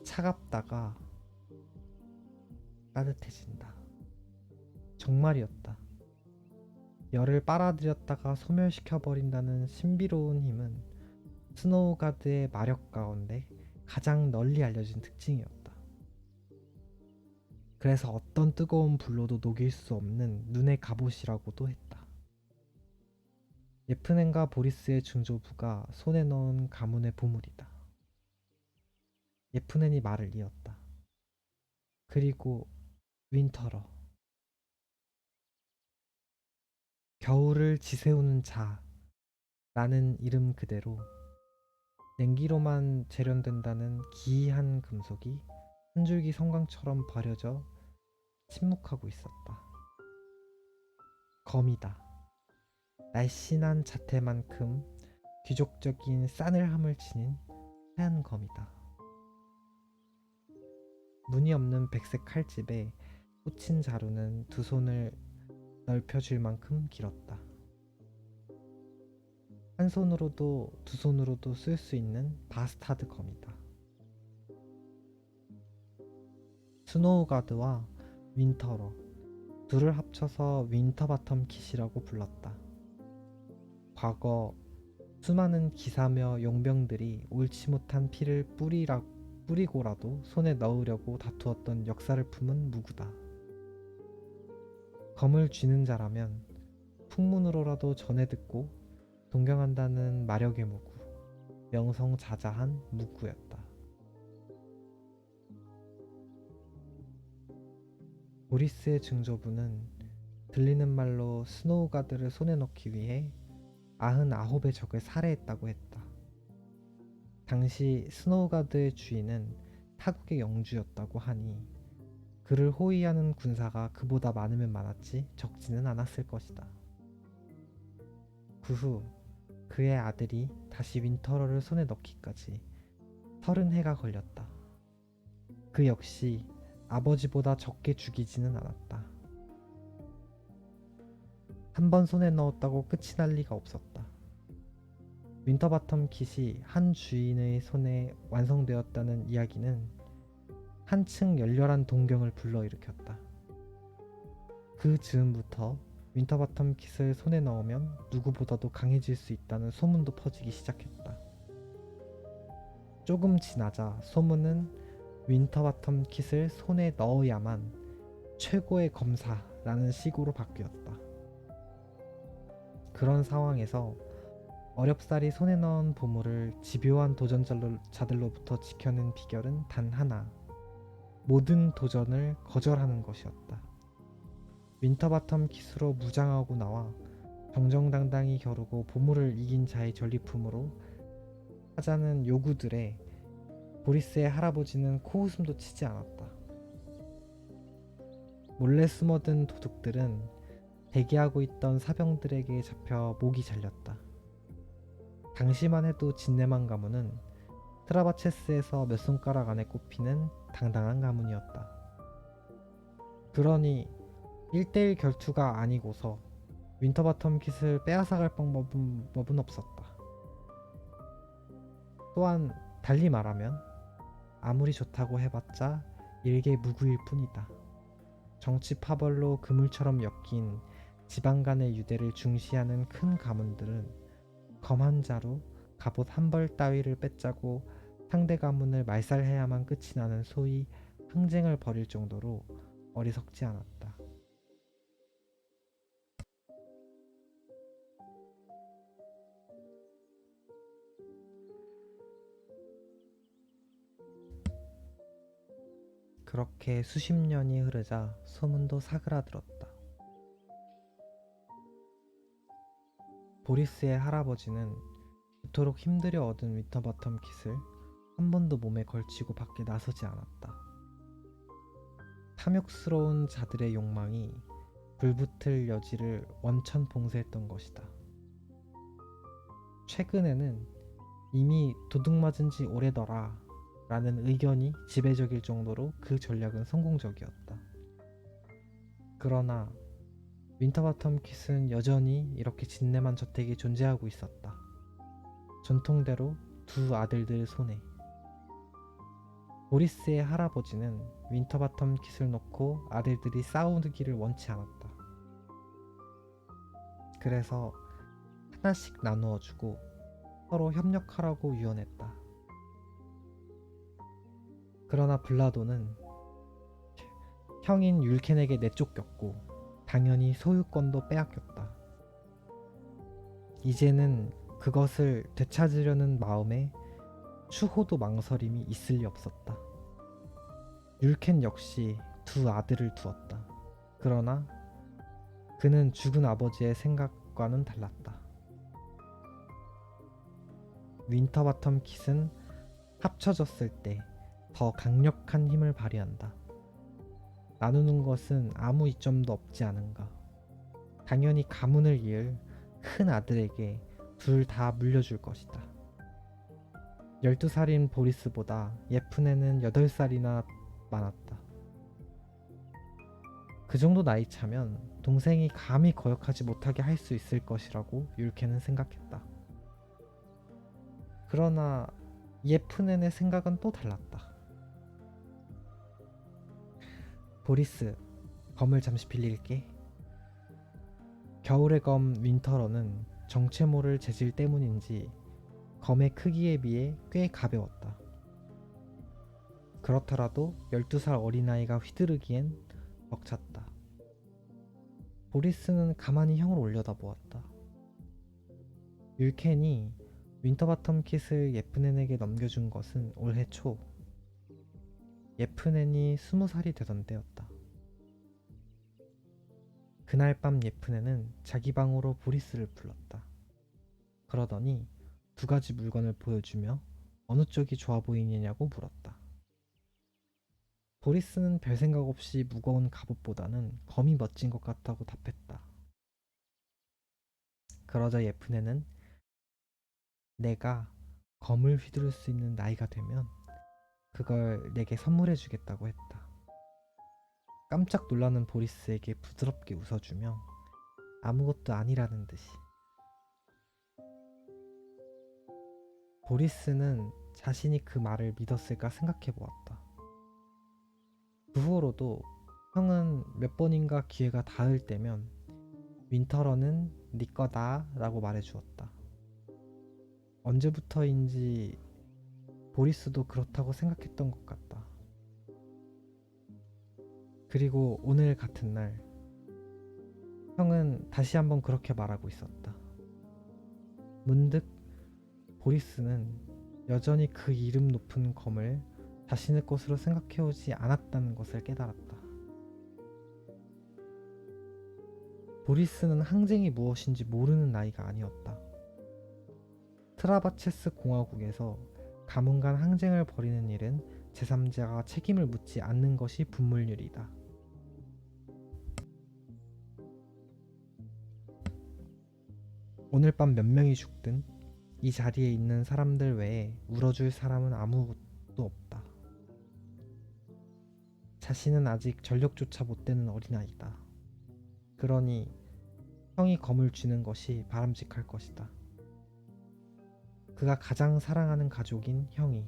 차갑다가 따뜻해진다. 정말이었다. 열을 빨아들였다가 소멸시켜버린다는 신비로운 힘은 스노우가드의 마력 가운데 가장 널리 알려진 특징이었다. 그래서 어떤 뜨거운 불로도 녹일 수 없는 눈의 갑옷이라고도 했다. 예프넨과 보리스의 증조부가 손에 넣은 가문의 보물이다. 예프넨이 말을 이었다. 그리고 윈터러. 겨울을 지새우는 자라는 이름 그대로 냉기로만 재련된다는 기이한 금속이 한 줄기 성광처럼 버려져 침묵하고 있었다. 검이다. 날씬한 자태만큼 귀족적인 싸늘함을 지닌 하얀 검이다. 무늬 없는 백색 칼집에 꽂힌 자루는 두 손을 넓혀줄 만큼 길었다. 한 손으로도 두 손으로도 쓸 수 있는 바스타드 검이다. 스노우가드와 윈터러 둘을 합쳐서 윈터바텀 킷이라고 불렀다. 과거 수많은 기사며 용병들이 옳지 못한 피를 뿌리고라도 손에 넣으려고 다투었던 역사를 품은 무구다. 검을 쥐는 자라면 풍문으로라도 전해 듣고 동경한다는 마력의 무구, 명성자자한 무구였다. 보리스의 증조부는 들리는 말로 스노우가드를 손에 넣기 위해 99의 적을 살해했다고 했다. 당시 스노우가드의 주인은 타국의 영주였다고 하니 그를 호위하는 군사가 그보다 많으면 많았지 적지는 않았을 것이다. 그 후 그의 아들이 다시 윈터러를 손에 넣기까지 30해가 걸렸다. 그 역시 아버지보다 적게 죽이지는 않았다. 한 번 손에 넣었다고 끝이 날 리가 없었다. 윈터바텀 킷이 한 주인의 손에 완성되었다는 이야기는 한층 열렬한 동경을 불러일으켰다. 그 즈음부터 윈터바텀 킷을 손에 넣으면 누구보다도 강해질 수 있다는 소문도 퍼지기 시작했다. 조금 지나자 소문은 윈터바텀 킷을 손에 넣어야만 최고의 검사라는 식으로 바뀌었다. 그런 상황에서 어렵사리 손에 넣은 보물을 집요한 도전자들로부터 지켜낸 비결은 단 하나, 모든 도전을 거절하는 것이었다. 윈터바텀 킷으로 무장하고 나와 정정당당히 겨루고 보물을 이긴 자의 전리품으로 하자는 요구들에 보리스의 할아버지는 코웃음도 치지 않았다. 몰래 숨어든 도둑들은 대기하고 있던 사병들에게 잡혀 목이 잘렸다. 당시만 해도 진네만 가문은 트라바체스에서 몇 손가락 안에 꼽히는 당당한 가문이었다. 그러니 1대1 결투가 아니고서 윈터바텀 킷을 빼앗아갈 방법은 없었다. 또한 달리 말하면 아무리 좋다고 해봤자 일개 무구일 뿐이다. 정치 파벌로 그물처럼 엮인 지방 간의 유대를 중시하는 큰 가문들은 검 한 자루, 갑옷 한 벌 따위를 빼짜고 상대 가문을 말살해야만 끝이 나는 소위 항쟁을 벌일 정도로 어리석지 않았다. 그렇게 수십 년이 흐르자 소문도 사그라들었다. 보리스의 할아버지는 그토록 힘들여 얻은 윈터바텀 킷을 한 번도 몸에 걸치고 밖에 나서지 않았다. 탐욕스러운 자들의 욕망이 불붙을 여지를 원천 봉쇄했던 것이다. 최근에는 이미 도둑맞은 지 오래더라 라는 의견이 지배적일 정도로 그 전략은 성공적이었다. 그러나 윈터바텀 킷은 여전히 이렇게 진내만 저택에 존재하고 있었다. 전통대로 두 아들들 손에. 보리스의 할아버지는 윈터바텀 킷을 놓고 아들들이 싸우기를 원치 않았다. 그래서 하나씩 나누어주고 서로 협력하라고 유언했다. 그러나 블라도는 형인 율켄에게 내쫓겼고 당연히 소유권도 빼앗겼다. 이제는 그것을 되찾으려는 마음에 추호도 망설임이 있을 리 없었다. 율켄 역시 두 아들을 두었다. 그러나 그는 죽은 아버지의 생각과는 달랐다. 윈터바텀 킷은 합쳐졌을 때 더 강력한 힘을 발휘한다. 나누는 것은 아무 이점도 없지 않은가. 당연히 가문을 이을 큰 아들에게 둘 다 물려줄 것이다. 12살인 보리스보다 예쁜 애는 8살이나 많았다. 그 정도 나이 차면 동생이 감히 거역하지 못하게 할 수 있을 것이라고 율케는 생각했다. 그러나 예쁜 애의 생각은 또 달랐다. 보리스, 검을 잠시 빌릴게. 겨울의 검 윈터러는 정체모를 재질 때문인지 검의 크기에 비해 꽤 가벼웠다. 그렇더라도 12살 어린아이가 휘두르기엔 벅찼다. 보리스는 가만히 형을 올려다보았다. 율켄이 윈터바텀 킷을 예프넨에게 넘겨준 것은 올해 초. 예프넨이 20살이 되던 때였다. 그날 밤 예프넨은 자기 방으로 보리스를 불렀다. 그러더니 두 가지 물건을 보여주며 어느 쪽이 좋아 보이느냐고 물었다. 보리스는 별 생각 없이 무거운 갑옷보다는 검이 멋진 것 같다고 답했다. 그러자 예프넨은 내가 검을 휘두를 수 있는 나이가 되면 그걸 내게 선물해 주겠다고 했다. 깜짝 놀라는 보리스에게 부드럽게 웃어주며 아무것도 아니라는 듯이. 보리스는 자신이 그 말을 믿었을까 생각해 보았다. 그 후로도 형은 몇 번인가 기회가 닿을 때면 윈터러는 네 거다 라고 말해주었다. 언제부터인지 보리스도 그렇다고 생각했던 것 같다. 그리고 오늘 같은 날 형은 다시 한번 그렇게 말하고 있었다. 문득 보리스는 여전히 그 이름 높은 검을 자신의 것으로 생각해오지 않았다는 것을 깨달았다. 보리스는 항쟁이 무엇인지 모르는 나이가 아니었다. 트라바체스 공화국에서 가문 간 항쟁을 벌이는 일은 제3자가 책임을 묻지 않는 것이 분물률이다. 오늘 밤 몇 명이 죽든 이 자리에 있는 사람들 외에 울어줄 사람은 아무것도 없다. 자신은 아직 전력조차 못 되는 어린아이다. 그러니 형이 검을 쥐는 것이 바람직할 것이다. 그가 가장 사랑하는 가족인 형이.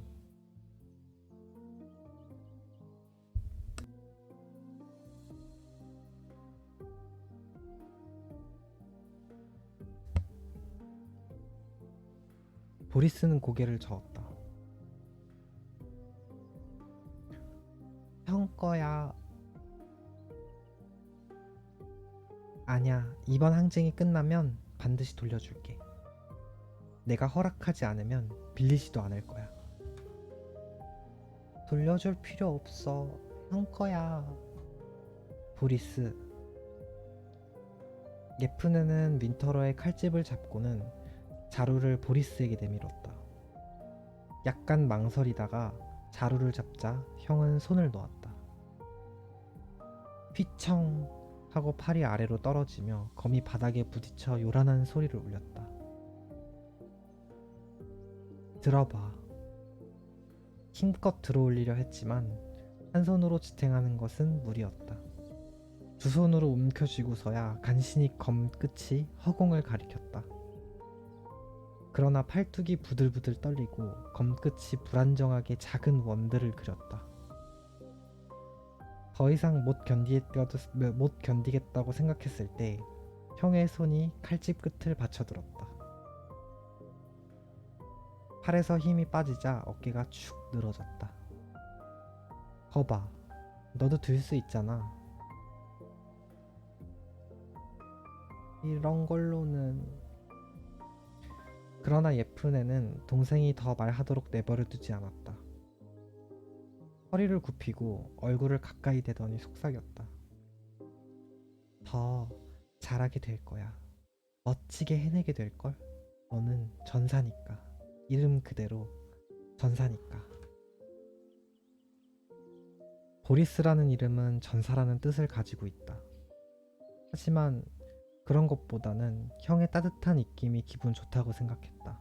보리스는 고개를 저었다. 형 거야. 아냐, 이번 항쟁이 끝나면 반드시 돌려줄게. 내가 허락하지 않으면 빌리지도 않을 거야. 돌려줄 필요 없어. 형 거야. 보리스. 예프네는 윈터러의 칼집을 잡고는 자루를 보리스에게 내밀었다. 약간 망설이다가 자루를 잡자 형은 손을 놓았다. 휘청 하고 팔이 아래로 떨어지며 검이 바닥에 부딪혀 요란한 소리를 울렸다. 들어봐. 힘껏 들어올리려 했지만 한 손으로 지탱하는 것은 무리였다. 두 손으로 움켜쥐고서야 간신히 검 끝이 허공을 가리켰다. 그러나 팔뚝이 부들부들 떨리고 검끝이 불안정하게 작은 원들을 그렸다. 더 이상 못 견디겠다고 생각했을 때 형의 손이 칼집 끝을 받쳐들었다. 팔에서 힘이 빠지자 어깨가 축 늘어졌다. 거봐, 너도 들 수 있잖아. 이런 걸로는... 그러나 예쁜애는 동생이 더 말하도록 내버려 두지 않았다. 허리를 굽히고 얼굴을 가까이 대더니 속삭였다. 더 잘하게 될 거야. 멋지게 해내게 될걸? 너는 전사니까. 이름 그대로 전사니까. 보리스라는 이름은 전사라는 뜻을 가지고 있다. 하지만 그런 것보다는 형의 따뜻한 입김이 기분 좋다고 생각했다.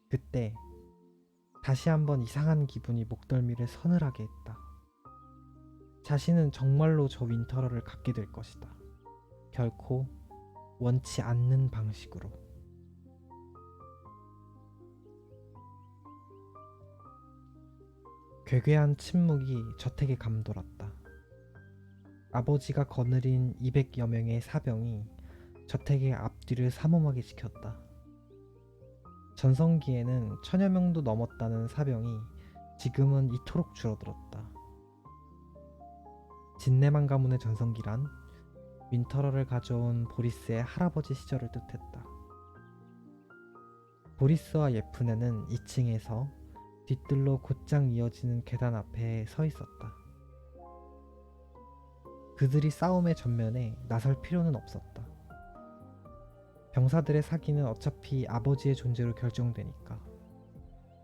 그때 다시 한번 이상한 기분이 목덜미를 서늘하게 했다. 자신은 정말로 저 윈터러를 갖게 될 것이다. 결코 원치 않는 방식으로. 괴괴한 침묵이 저택에 감돌았다. 아버지가 거느린 200여 명의 사병이 저택의 앞뒤를 삼엄하게 지켰다. 전성기에는 1000여 명도 넘었다는 사병이 지금은 이토록 줄어들었다. 진내만 가문의 전성기란 윈터러를 가져온 보리스의 할아버지 시절을 뜻했다. 보리스와 예쁜애는 2층에서 뒤뜰로 곧장 이어지는 계단 앞에 서 있었다. 그들이 싸움의 전면에 나설 필요는 없었다. 병사들의 사기는 어차피 아버지의 존재로 결정되니까.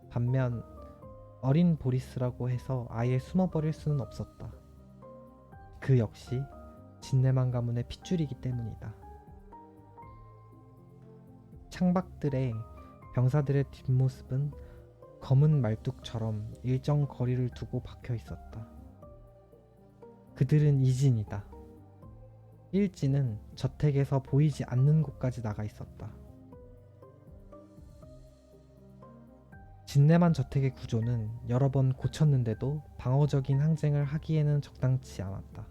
반면 어린 보리스라고 해서 아예 숨어버릴 수는 없었다. 그 역시 진내만 가문의 핏줄이기 때문이다. 창밖들의 병사들의 뒷모습은 검은 말뚝처럼 일정 거리를 두고 박혀 있었다. 그들은 이진이다. 일진은 저택에서 보이지 않는 곳까지 나가 있었다. 진내만 저택의 구조는 여러 번 고쳤는데도 방어적인 항쟁을 하기에는 적당치 않았다.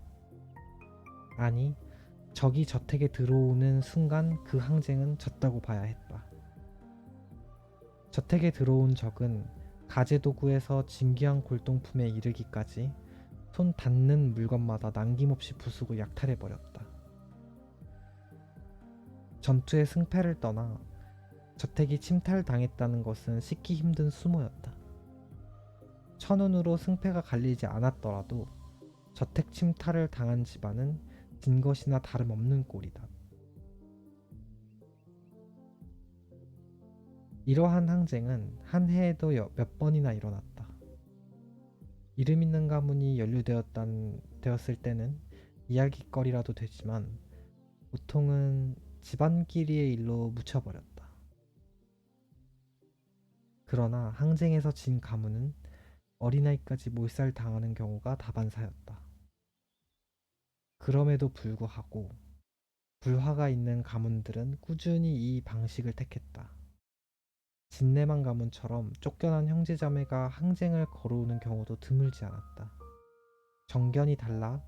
아니, 적이 저택에 들어오는 순간 그 항쟁은 졌다고 봐야 했다. 저택에 들어온 적은 가재도구에서 진귀한 골동품에 이르기까지 손 닿는 물건마다 남김없이 부수고 약탈해버렸다. 전투의 승패를 떠나 저택이 침탈당했다는 것은 씻기 힘든 수모였다. 천운으로 승패가 갈리지 않았더라도 저택 침탈을 당한 집안은 진 것이나 다름없는 꼴이다. 이러한 항쟁은 한 해에도 몇 번이나 일어났다. 이름 있는 가문이 연루되었을 때는 이야깃거리라도 되지만 보통은 집안끼리의 일로 묻혀버렸다. 그러나 항쟁에서 진 가문은 어린아이까지 몰살당하는 경우가 다반사였다. 그럼에도 불구하고 불화가 있는 가문들은 꾸준히 이 방식을 택했다. 진내만 가문처럼 쫓겨난 형제자매가 항쟁을 걸어오는 경우도 드물지 않았다. 정견이 달라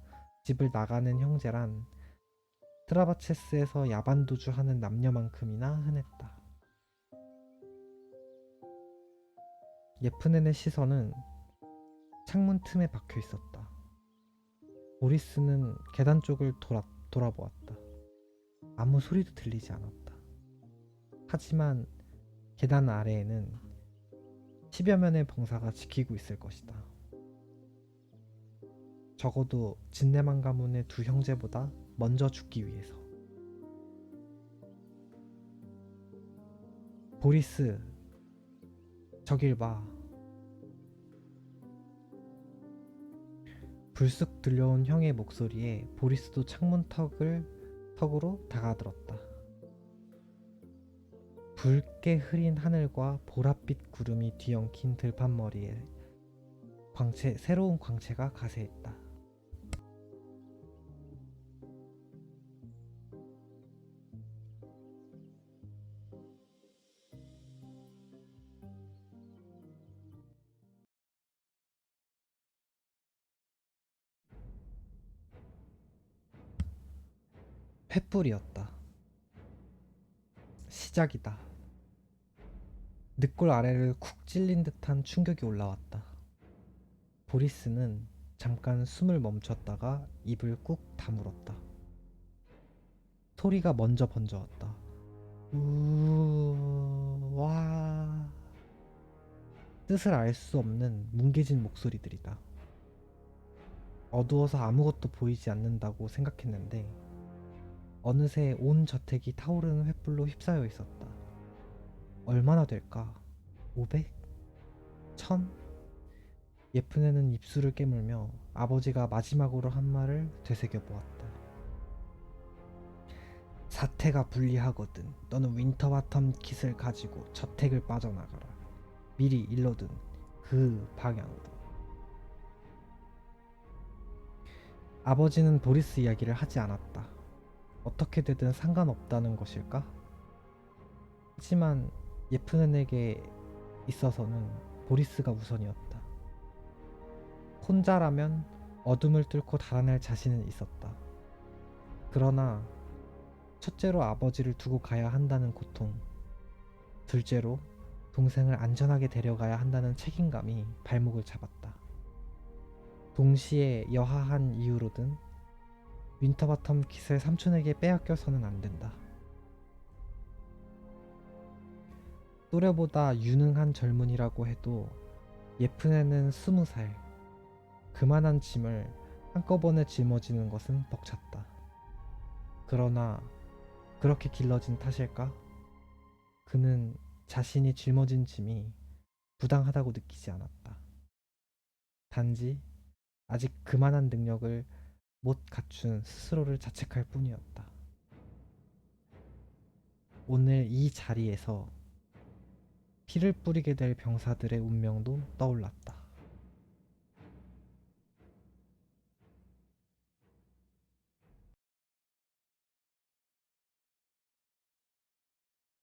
집을 나가는 형제란 트라바체스에서 야반도주하는 남녀만큼이나 흔했다. 예쁜 애의 시선은 창문 틈에 박혀 있었다. 보리스는 계단 쪽을 돌아보았다. 아무 소리도 들리지 않았다. 하지만 계단 아래에는 10여 명의 병사가 지키고 있을 것이다. 적어도 진내만 가문의 두 형제보다 먼저 죽기 위해서. 보리스, 저길 봐. 불쑥 들려온 형의 목소리에 보리스도 창문 턱으로 다가들었다. 붉게 흐린 하늘과 보랏빛 구름이 뒤엉킨 들판머리에 새로운 광채가 가세했다. 횃불이었다. 시작이다. 늑골 아래를 쿡 찔린 듯한 충격이 올라왔다. 보리스는 잠깐 숨을 멈췄다가 입을 꾹 다물었다. 소리가 먼저 번져왔다. 와. 뜻을 알 수 없는 뭉개진 목소리들이다. 어두워서 아무것도 보이지 않는다고 생각했는데 어느새 온 저택이 타오르는 횃불로 휩싸여 있었다. 얼마나 될까? 500? 1000? 예쁜 애는 입술을 깨물며 아버지가 마지막으로 한 말을 되새겨 보았다. 사태가 불리하거든. 너는 윈터바텀 킷을 가지고 저택을 빠져나가라. 미리 일러둔 그 방향으로. 아버지는 보리스 이야기를 하지 않았다. 어떻게 되든 상관없다는 것일까? 하지만 예쁜 애에게 있어서는 보리스가 우선이었다. 혼자라면 어둠을 뚫고 달아날 자신은 있었다. 그러나 첫째로 아버지를 두고 가야 한다는 고통, 둘째로 동생을 안전하게 데려가야 한다는 책임감이 발목을 잡았다. 동시에 여하한 이유로든 윈터바텀 킷을 삼촌에게 빼앗겨서는 안 된다. 또래보다 유능한 젊은이라고 해도 예쁜 애는 20살. 그만한 짐을 한꺼번에 짊어지는 것은 벅찼다. 그러나 그렇게 길러진 탓일까? 그는 자신이 짊어진 짐이 부당하다고 느끼지 않았다. 단지 아직 그만한 능력을 못 갖춘 스스로를 자책할 뿐이었다. 오늘 이 자리에서 피를 뿌리게 될 병사들의 운명도 떠올랐다.